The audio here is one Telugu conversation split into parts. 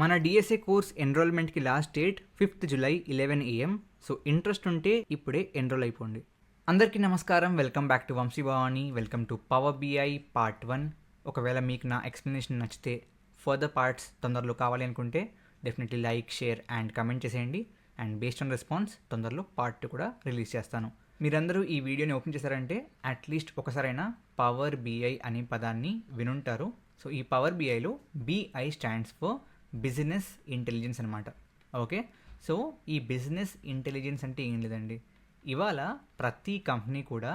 మన డిఎస్ఏ కోర్స్ ఎన్రోల్మెంట్కి last date 5th July 11 AM. So interest ఉంటే ఇప్పుడే ఎన్రోల్ అయిపోండి. అందరికీ నమస్కారం, welcome back to Vamsi Bhavani. Welcome to power BI part 1. ఒకవేళ మీకు నా ఎక్స్ప్లెనేషన్ నచ్చితే ఫర్దర్ పార్ట్స్ తొందరలో కావాలి అనుకుంటే definitely like, share and comment చేసేయండి. అండ్ బేస్డ్ ఆన్ రెస్పాన్స్ తొందరలో పార్ట్ 2 కూడా రిలీజ్ చేస్తాను. మీరందరూ ఈ వీడియోని ఓపెన్ చేశారంటే అట్లీస్ట్ ఒకసారైనా పవర్ బిఐ అనే పదాన్ని వినుంటారు. సో ఈ పవర్ బిఐలో BI stands for business intelligence అనమాట. ఓకే, సో ఈ బిజినెస్ ఇంటెలిజెన్స్ అంటే ఏం లేదండి, ఇవాళ ప్రతి కంపెనీ కూడా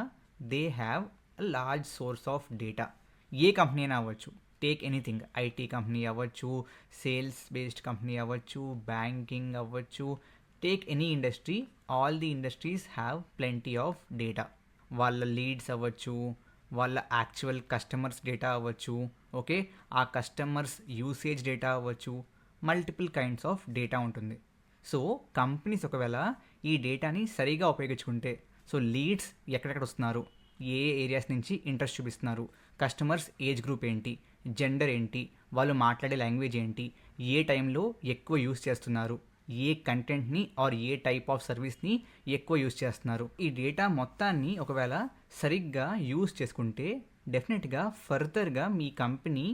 they have a large source of data. ఏ కంపెనీ అయినా అవ్వచ్చు, టేక్ ఎనీథింగ్, ఐటీ కంపెనీ అవ్వచ్చు, సేల్స్ బేస్డ్ కంపెనీ అవ్వచ్చు, బ్యాంకింగ్ అవ్వచ్చు, take any industry, all the industries have plenty of data. వాళ్ళ లీడ్స్ అవ్వచ్చు, వాళ్ళ యాక్చువల్ కస్టమర్స్ డేటా అవ్వచ్చు, ఓకే, ఆ కస్టమర్స్ యూసేజ్ డేటా అవ్వచ్చు, మల్టిపుల్ కైండ్స్ ఆఫ్ డేటా ఉంటుంది. సో కంపెనీస్ ఒకవేళ ఈ డేటాని సరిగా ఉపయోగించుకుంటే, సో లీడ్స్ ఎక్కడెక్కడ వస్తున్నారు, ఏ ఏరియాస్ నుంచి ఇంట్రెస్ట్ చూపిస్తున్నారు, కస్టమర్స్ ఏజ్ గ్రూప్ ఏంటి, జెండర్ ఏంటి, వాళ్ళు మాట్లాడే లాంగ్వేజ్ ఏంటి, ఏ టైంలో ఎక్కువ యూస్ చేస్తున్నారు, ఏ కంటెంట్ని ఆర్ ఏ టైప్ ఆఫ్ సర్వీస్ని ఎక్కువ యూస్ చేస్తున్నారు, ఈ డేటా మొత్తాన్ని ఒకవేళ సరిగ్గా యూస్ చేసుకుంటే డెఫినెట్గా ఫర్దర్గా మీ కంపెనీ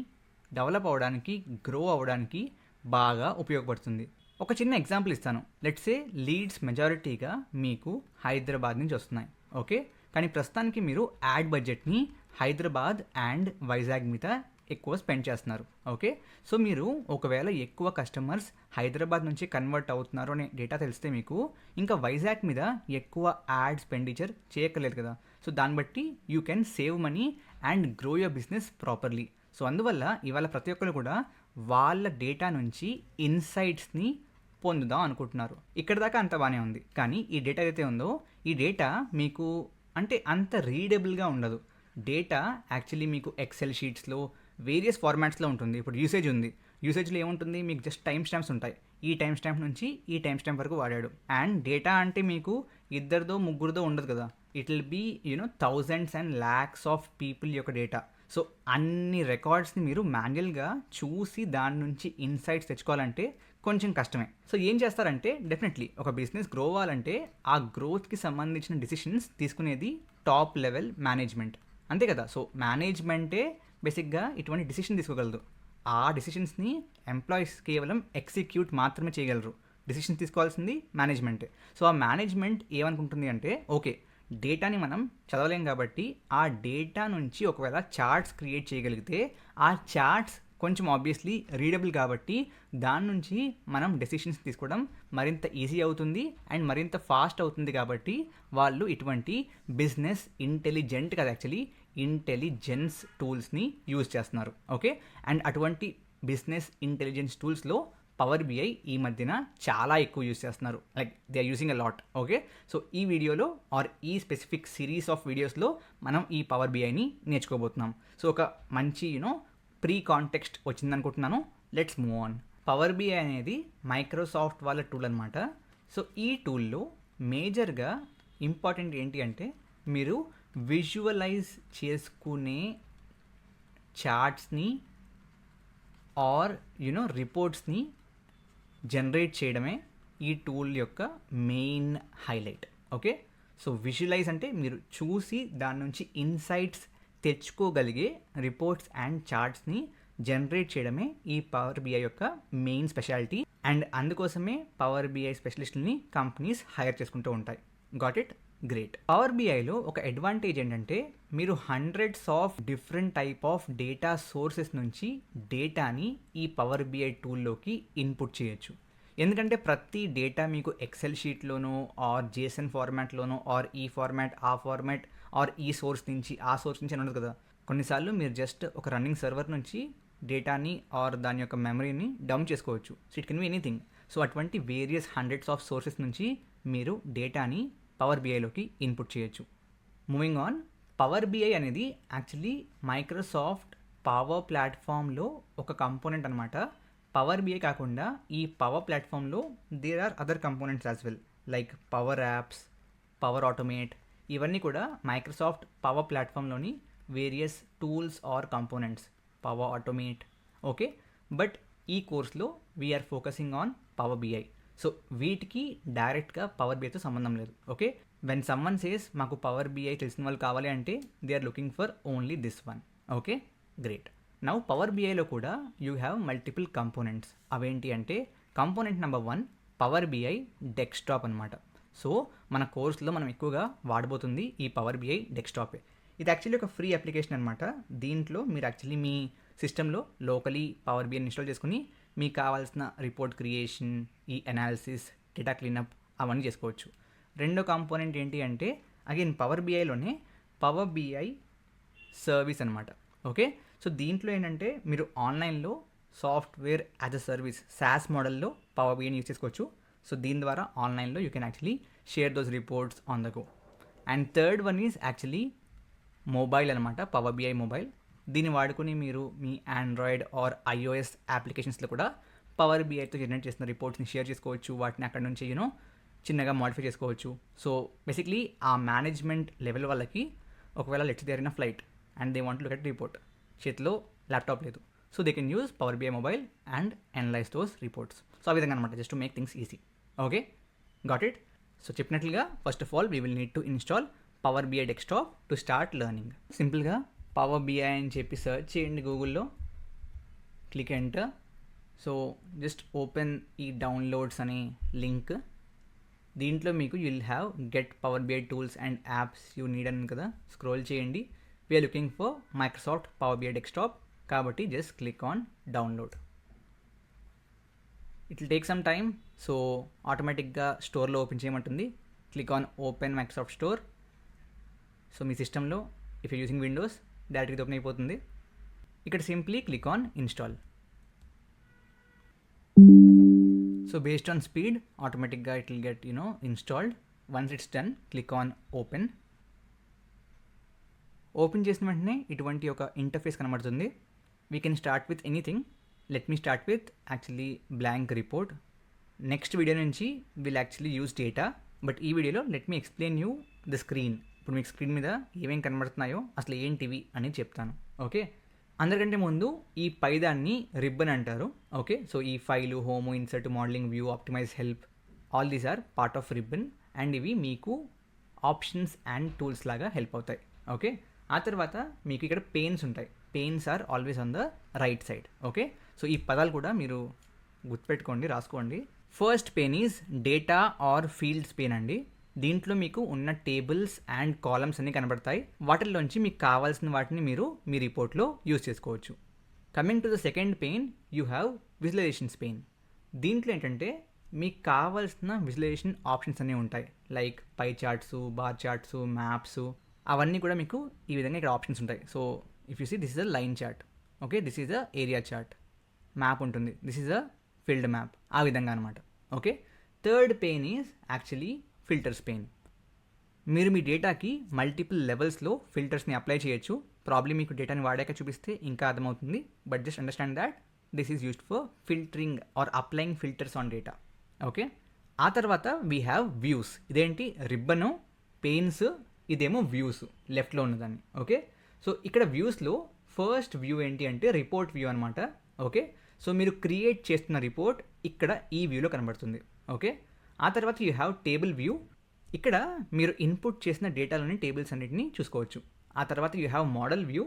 డెవలప్ అవ్వడానికి, గ్రో అవ్వడానికి బాగా ఉపయోగపడుతుంది. ఒక చిన్న ఎగ్జాంపుల్ ఇస్తాను. లెట్స్ సే లీడ్స్ మెజారిటీగా మీకు హైదరాబాద్ నుంచి వస్తున్నాయి, ఓకే, కానీ ప్రస్తుతానికి మీరు యాడ్ బడ్జెట్ని హైదరాబాద్ అండ్ వైజాగ్ మీద ఎక్కువ స్పెండ్ చేస్తున్నారు, ఓకే. సో మీరు ఒకవేళ ఎక్కువ కస్టమర్స్ హైదరాబాద్ నుంచి కన్వర్ట్ అవుతున్నారు అనే డేటా తెలిస్తే మీకు ఇంకా వైజాగ్ మీద ఎక్కువ యాడ్ స్పెండిచర్ చేయక్కర్లేదు కదా. సో దాన్ని బట్టి you can save money and grow your business properly. So అందువల్ల ఇవాళ ప్రతి ఒక్కరు కూడా వాళ్ళ డేటా నుంచి ఇన్సైట్స్ని పొందుదాం అనుకుంటున్నారు. ఇక్కడ దాకా అంత బాగానే ఉంది, కానీ ఈ డేటా ఏదైతే ఉందో ఈ డేటా మీకు అంటే అంత రీడబుల్గా ఉండదు. డేటా యాక్చువల్లీ మీకు ఎక్సెల్ షీట్స్లో వేరియస్ ఫార్మాట్స్లో ఉంటుంది. ఇప్పుడు యూసేజ్ ఉంది, యూసేజ్లో ఏముంటుంది, మీకు జస్ట్ టైం స్టాంప్స్ ఉంటాయి, ఈ టైం స్టాంప్ నుంచి ఈ టైం స్టాంప్ వరకు వాడాడు. అండ్ డేటా అంటే మీకు ఇద్దరిదో ముగ్గురిదో ఉండదు కదా, it will be thousands and lakhs of people యొక్క డేటా. సో అన్ని రికార్డ్స్ని మీరు మాన్యువల్గా చూసి దాని నుంచి ఇన్సైట్స్ తెచ్చుకోవాలంటే కొంచెం కష్టమే. సో ఏం చేస్తారంటే డెఫినెట్లీ ఒక బిజినెస్ గ్రో అవ్వాలంటే ఆ గ్రోత్కి సంబంధించిన డిసిషన్స్ తీసుకునేది టాప్ లెవెల్ మేనేజ్మెంట్, అంతే కదా. సో మేనేజ్మెంటే బేసిక్గా ఇటువంటి డిసిషన్ తీసుకోగలదు. ఆ డిసిషన్స్ని ఎంప్లాయీస్ కేవలం ఎగ్జిక్యూట్ మాత్రమే చేయగలరు. డిసిషన్ తీసుకోవాల్సింది మేనేజ్మెంటే. సో ఆ మేనేజ్మెంట్ ఏమనుకుంటుంది అంటే, ఓకే, డేటాని మనం చదవలేం కాబట్టి ఆ డేటా నుంచి ఒకవేళ చార్ట్స్ క్రియేట్ చేయగలిగితే ఆ చార్ట్స్ కొంచెం ఆబ్వియస్లీ రీడబుల్ కాబట్టి దాని నుంచి మనం డెసిషన్స్ తీసుకోవడం మరింత ఈజీ అవుతుంది అండ్ మరింత ఫాస్ట్ అవుతుంది. కాబట్టి వాళ్ళు ఇటువంటి బిజినెస్ ఇంటెలిజెంట్ కదా, యాక్చువల్లీ ఇంటెలిజెన్స్ టూల్స్ని యూజ్ చేస్తున్నారు, ఓకే. అండ్ అటువంటి బిజినెస్ ఇంటెలిజెన్స్ టూల్స్లో పవర్ బిఐ ఈ మధ్యన చాలా ఎక్కువ యూజ్ చేస్తున్నారు, like they are using a lot, okay. So ఈ వీడియోలో ఆర్ ఈ స్పెసిఫిక్ సిరీస్ ఆఫ్ వీడియోస్లో మనం ఈ పవర్ బిఐని నేర్చుకోబోతున్నాం. సో ఒక మంచి ప్రీ కాంటెక్స్ట్ వచ్చిందనుకుంటున్నాను. Let's move on. Power BI అనేది మైక్రోసాఫ్ట్ వాళ్ళ టూల్ అనమాట. సో ఈ టూల్లో మేజర్గా ఇంపార్టెంట్ ఏంటి అంటే మీరు విజువలైజ్ చేసుకునే చార్ట్స్ని ఆర్ రిపోర్ట్స్ని జనరేట్ చేయడమే ఈ టూల్ యొక్క main highlight, okay. So visualize అంటే మీరు చూసి దాని నుంచి ఇన్సైట్స్ తెచ్చుకోగలిగే రిపోర్ట్స్ అండ్ చార్ట్స్ని జనరేట్ చేయడమే ఈ పవర్ బిఐ యొక్క మెయిన్ స్పెషాలిటీ. అండ్ అందుకోసమే పవర్ బిఐ స్పెషలిస్ట్ని కంపెనీస్ హైర్ చేసుకుంటూ ఉంటాయి. Got it? గ్రేట్. పవర్ బిఐలో ఒక అడ్వాంటేజ్ ఏంటంటే మీరు hundreds of different type of data sources నుంచి డేటాని ఈ పవర్ బిఐ టూల్లోకి ఇన్పుట్ చేయొచ్చు. ఎందుకంటే ప్రతి డేటా మీకు ఎక్సెల్ షీట్లోనో ఆర్ జేసన్ ఫార్మాట్లోనో ఆర్ ఈ ఫార్మాట్ ఆ ఫార్మాట్ ఆర్ ఈ సోర్స్ నుంచి ఆ సోర్స్ నుంచి అని ఉండదు కదా. కొన్నిసార్లు మీరు జస్ట్ ఒక రన్నింగ్ సర్వర్ నుంచి డేటాని ఆర్ దాని యొక్క మెమరీని డౌన్ చేసుకోవచ్చు. So it can be anything. So అటువంటి వేరియస్ హండ్రెడ్స్ ఆఫ్ సోర్సెస్ నుంచి మీరు డేటాని పవర్ బిఐలోకి ఇన్పుట్ చేయొచ్చు. మూవింగ్ ఆన్, పవర్ బిఐ అనేది యాక్చువల్లీ మైక్రోసాఫ్ట్ పవర్ ప్లాట్ఫామ్లో ఒక కంపోనెంట్ అనమాట. పవర్ బిఐ కాకుండా ఈ పవర్ ప్లాట్ఫామ్లో there are other components as well, like power apps, power automate, ఇవన్నీ కూడా మైక్రోసాఫ్ట్ పవర్ ప్లాట్ఫామ్లోని various tools or components. Power automate, okay. But ఈ కోర్స్లో we're focusing on power BI. So వీటికి డైరెక్ట్గా పవర్ బిఐతో సంబంధం లేదు. ఓకే, వెన్ సమ్మన్ సేస్ మాకు పవర్ బిఐ తెలిసిన వాళ్ళు కావాలి అంటే they are looking for only this one. Okay, great. Now power బిఐలో కూడా యూ హ్యావ్ మల్టిపుల్ కంపోనెంట్స్. అవేంటి అంటే component number 1 power BI desktop అనమాట. సో మన కోర్స్లో మనం ఎక్కువగా వాడబోతుంది ఈ పవర్ బిఐ డెస్క్టాపే. ఇది యాక్చువల్లీ ఒక ఫ్రీ అప్లికేషన్ అనమాట. దీంట్లో మీరు యాక్చువల్లీ మీ సిస్టంలో లోకలీ పవర్ బిఐని ఇన్స్టాల్ చేసుకుని మీకు కావాల్సిన రిపోర్ట్ క్రియేషన్, ఈ అనాలిసిస్, డేటా క్లీనప్ అవన్నీ చేసుకోవచ్చు. రెండో కాంపోనెంట్ ఏంటి అంటే అగైన్ పవర్ బిఐలోనే పవర్ బిఐ సర్వీస్ అనమాట. ఓకే, సో దీంట్లో ఏంటంటే మీరు ఆన్లైన్లో software as a service SaaS మోడల్లో పవర్ బిఐని యూజ్ చేసుకోవచ్చు. సో దీని ద్వారా ఆన్లైన్లో you can actually share those reports on the go. And third one is actually mobile అనమాట, పవర్ బిఐ మొబైల్. దీన్ని వాడుకొని మీరు మీ ఆండ్రాయిడ్ ఆర్ iOS అప్లికేషన్స్లో కూడా పవర్ బిఐతో జనరేట్ చేసిన రిపోర్ట్స్ని షేర్ చేసుకోవచ్చు. వాటిని అక్కడ నుంచి చిన్నగా మాడిఫై చేసుకోవచ్చు. సో బేసిక్లీ ఆ మేనేజ్మెంట్ లెవెల్ వాళ్ళకి ఒకవేళ let's there in a flight and they want look at report, చేతిలో ల్యాప్టాప్ లేదు, so they can use power BI mobile and analyse those reports. So ఆ విధంగా అనమాట, just to make things easy. Okay, got it. So చెప్పినట్లుగా first of all we will need to install power BI desktop to start learning. సింపుల్గా పవర్ బిఐ అని చెప్పి సెర్చ్ చేయండి గూగుల్లో, click enter. So just open ఈ డౌన్లోడ్స్ అనే లింక్. దీంట్లో మీకు you will have get power BI tools and apps you need అని కదా, స్క్రోల్ చేయండి. We're looking for Microsoft power BI desktop కాబట్టి just click on download. It will take some time. So ఆటోమేటిక్గా స్టోర్లో ఓపెన్ చేయమంటుంది. Click on open Microsoft store. So మీ సిస్టంలో ఇఫ్ యూ యూజింగ్ విండోస్ డైరెక్ట్గా ఓపెన్ అయిపోతుంది. ఇక్కడ simply click on install. So based on speed ఆటోమేటిక్గా it will get installed. Once it's done click on open. Open చేసిన వెంటనే ఇటువంటి ఒక ఇంటర్ఫేస్ కనబడుతుంది. We can start with anything. Let me start with actually blank report. Next video నుంచి will actually use data, but ఈ వీడియోలో let me explain you the screen. ఇప్పుడు మీకు స్క్రీన్ మీద ఏమేం కనబడుతున్నాయో అసలు ఏంటివి అని చెప్తాను. ఓకే, అందరికంటే ముందు ఈ పైదాన్ని రిబ్బన్ అంటారు. ఓకే, సో ఈ file, home, insert, modelling, view, optimise, help, all these are part of ribbon. And ఇవి మీకు ఆప్షన్స్ అండ్ టూల్స్ లాగా హెల్ప్ అవుతాయి. ఓకే, ఆ తర్వాత మీకు ఇక్కడ పెయిన్స్ ఉంటాయి. Panes are always on the right side. Okay, so ఈ పదాలు కూడా మీరు గుర్తుపెట్టుకోండి, రాసుకోండి. First pane is data or fields pane అండి. దీంట్లో మీకు ఉన్న టేబుల్స్ అండ్ కాలమ్స్ అన్నీ కనబడతాయి. వాటిల్లోంచి మీకు కావాల్సిన వాటిని మీరు మీ రిపోర్ట్లో యూజ్ చేసుకోవచ్చు. Coming to the second pane, you have visualizations pane. దీంట్లో ఏంటంటే మీకు కావాల్సిన విజువలైజేషన్ ఆప్షన్స్ అన్నీ ఉంటాయి. Like pie charts, bar charts, maps, అవన్నీ కూడా మీకు ఈ విధంగా ఇక్కడ ఆప్షన్స్ ఉంటాయి. So if you see this is a line chart. Okay, this is a area chart. Map ఉంటుంది, this is a field map, ఆ విధంగా అనమాట. Okay, third pane is actually filters pane. మీరు మీ డేటాకి మల్టిపుల్ లెవెల్స్లో ఫిల్టర్స్ని అప్లై చేయొచ్చు. ప్రాబ్లమ్ మీకు డేటాని వాడాక చూపిస్తే ఇంకా అర్థమవుతుంది, but just understand that this is used for filtering or applying filters on data. Okay, ఆ తర్వాత వీ హ్యావ్ వ్యూస్. ఇదేంటి రిబ్బను, పెయిన్స్, ఇదేమో వ్యూస్ లెఫ్ట్లో ఉన్నదాన్ని. ఓకే, సో ఇక్కడ వ్యూస్లో ఫస్ట్ వ్యూ ఏంటి అంటే రిపోర్ట్ వ్యూ అనమాట. ఓకే, సో మీరు క్రియేట్ చేస్తున్న రిపోర్ట్ ఇక్కడ ఈ వ్యూలో కనబడుతుంది. ఓకే, ఆ తర్వాత యూ హ్యావ్ టేబుల్ వ్యూ. ఇక్కడ మీరు ఇన్పుట్ చేసిన డేటాలోని టేబుల్స్ అన్నిటిని చూసుకోవచ్చు. ఆ తర్వాత you have model view.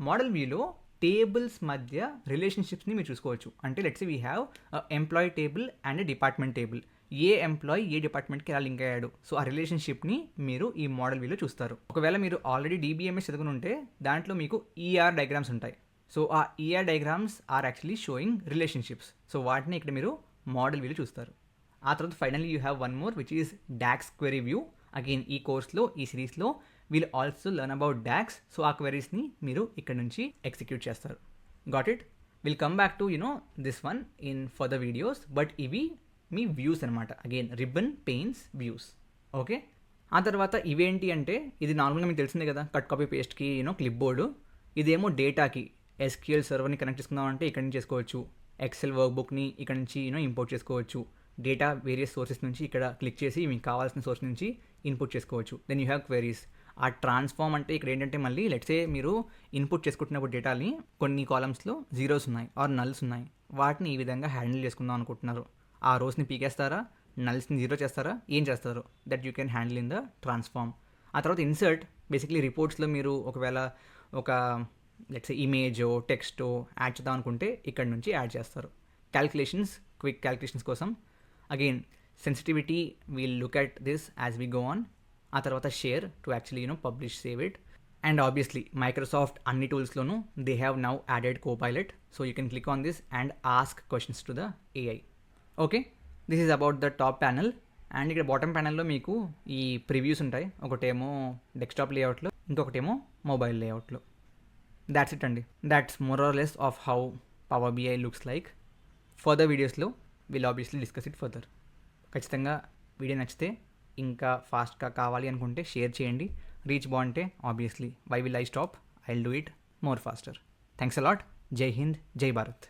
Model వ్యూలో టేబుల్స్ మధ్య రిలేషన్షిప్స్ని మీరు చూసుకోవచ్చు. అంటే let's we have employee table and department table. ఏ ఎంప్లాయీ ఏ డిపార్ట్మెంట్కి ఎలా లింక్ అయ్యాడు, సో ఆ రిలేషన్షిప్ని మీరు ఈ మోడల్ వ్యూలో చూస్తారు. ఒకవేళ మీరు ఆల్రెడీ DBMS చదువుకుని ఉంటే దాంట్లో మీకు ER డయాగ్రామ్స్ ఉంటాయి. సో ఆ ER diagrams are actually showing relationships. So వాటిని ఇక్కడ మీరు మోడల్ వ్యూలో చూస్తారు. ఆ తర్వాత finally you have one more which is DAX query view. Again ఈ కోర్స్లో, ఈ సిరీస్లో we'll also learn about DAX. So ఆ క్వెరీస్ని మీరు ఇక్కడ నుంచి ఎగ్జిక్యూట్ చేస్తారు. Got it. Will come back to this one in further videos, but ఇవి మీ వ్యూస్ అనమాట. Again ribbon, pains, views. Okay, ఆ తర్వాత ఇవేంటి అంటే ఇది నార్మల్గా మీకు తెలిసిందే కదా, కట్ కాపీ పేస్ట్కి క్లిప్ బోర్డు. ఇదేమో డేటాకి SQL సర్వర్ని కనెక్ట్ చేసుకుందామంటే ఇక్కడ నుంచి చేసుకోవచ్చు. ఎక్సెల్ వర్క్ బుక్ని ఇక్కడ నుంచి ఇంపోర్ట్ చేసుకోవచ్చు. డేటా వేరియస్ సోర్సెస్ నుంచి ఇక్కడ క్లిక్ చేసి మీకు కావాల్సిన సోర్స్ నుంచి ఇన్పుట్ చేసుకోవచ్చు. Then you have queries. ఆ ట్రాన్స్ఫార్మ్ అంటే ఇక్కడ ఏంటంటే మళ్ళీ లెట్సే మీరు ఇన్పుట్ చేసుకుంటున్నప్పుడు డేటాని కొన్ని కాలమ్స్లో జీరోస్ ఉన్నాయి ఆర్ నల్స్ ఉన్నాయి, వాటిని ఈ విధంగా హ్యాండిల్ చేసుకుందాం అనుకుంటున్నారు. ఆ రోస్ని పీకేస్తారా, నల్స్ని జీరో చేస్తారా, ఏం చేస్తారు, that you can handle in the transform. ఆ తర్వాత ఇన్సర్ట్, బేసిక్లీ రిపోర్ట్స్లో మీరు ఒకవేళ ఒక లెట్స్ ఇమేజో టెక్స్టో యాడ్ చేద్దాం అనుకుంటే ఇక్కడ నుంచి యాడ్ చేస్తారు. క్యాల్కులేషన్స్, క్విక్ క్యాల్కులేషన్స్ కోసం again sensitivity we'll look at this as we go on. ఆ తర్వాత share to actually publish, save it. And obviously Microsoft అన్ని టూల్స్లోనూ they have now added Copilot, so you can click on this and ask questions to the AI. Okay, this is about the top panel. And ఇక్కడ బాటమ్ ప్యానల్లో మీకు ఈ ప్రివ్యూస్ ఉంటాయి, ఒకటేమో డెస్క్టాప్ లేఅవుట్లో, ఇంకొకటేమో మొబైల్ లేఅవుట్లో. దాట్స్ ఇట్ అండి. That's more or less of how power BI looks like. Further వీడియోస్లో will obviously discuss it further. ఖచ్చితంగా వీడియో నచ్చితే, ఇంకా ఫాస్ట్గా కావాలి అనుకుంటే షేర్ చేయండి. రీచ్ బాగుంటే obviously why will I stop, I will do it more faster. Thanks a lot. జై హింద్, జై భారత్.